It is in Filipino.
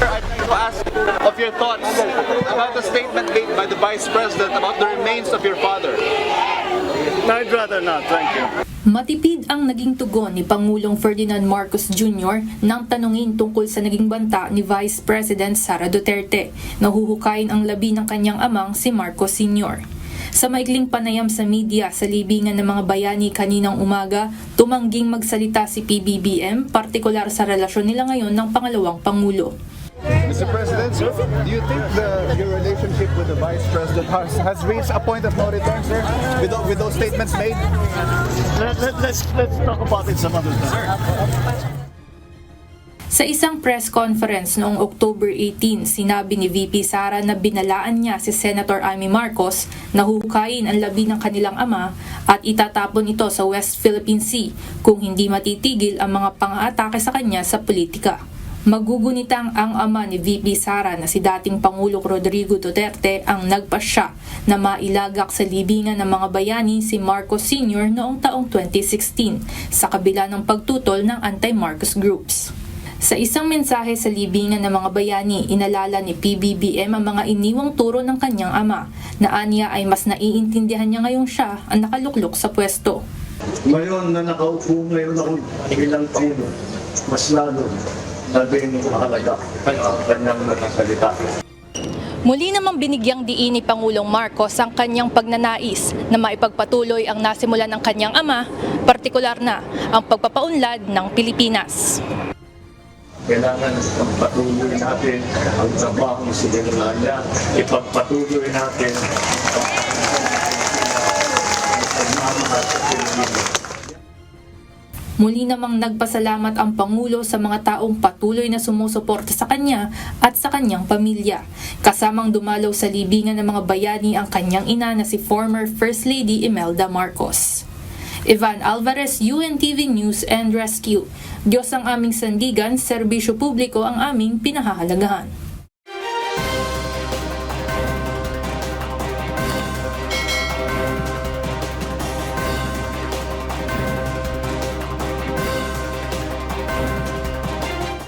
I'd like to ask of your thoughts about the statement made by the Vice President about the remains of your father. I'd rather not, thank you. Matipid ang naging tugon ni Pangulong Ferdinand Marcos Jr. nang tanungin tungkol sa naging banta ni Vice President Sara Duterte na huhukayin ang labi ng kanyang amang si Marcos Sr. Sa maikling panayam sa media sa libingan ng mga bayani kaninang umaga, tumangging magsalita si PBBM, partikular sa relasyon nila ngayon ng pangalawang Pangulo. Mr. President, sir, do you think your relationship with the Vice President has reached a point of no return, sir, with those statements made? Let's talk about it some other time. Sa isang press conference noong October 18, sinabi ni VP Sara na binalaan niya si Senator Amy Marcos na huhukayin ang labi ng kanilang ama at itatapon ito sa West Philippine Sea kung hindi matitigil ang mga pang-aatake sa kanya sa politika. Magugunitang ang ama ni VP Sara na si dating Pangulo Rodrigo Duterte ang nagpasya na mailagak sa libingan ng mga bayani si Marcos Sr. noong taong 2016 sa kabila ng pagtutol ng anti-Marcos groups. Sa isang mensahe sa libingan ng mga bayani, inalala ni PBBM ang mga iniwang turo ng kanyang ama na aniya ay mas naiintindihan niya ngayong siya ang nakaluklok sa pwesto. Ngayon na nakaupo ngayon ako bilang Pangulo, mas lalo naging mahalaga ang kanyang nakasalita. Muli namang binigyang diin ni Pangulong Marcos ang kanyang pagnanais na maipagpatuloy ang nasimulan ng kanyang ama, partikular na ang pagpapaunlad ng Pilipinas. Kailangan ipagpatuloy natin ang trabaho sa Pilipinas. Ipagpatuloy natin ang pagmamahal sa Pilipinas. Muli namang nagpasalamat ang Pangulo sa mga taong patuloy na sumusuporta sa kanya at sa kanyang pamilya. Kasamang dumalaw sa libingan ng mga bayani ang kanyang ina na si former First Lady Imelda Marcos. Ivan Alvarez, UNTV News and Rescue. Diyos ang aming sandigan, serbisyo publiko ang aming pinahahalagahan.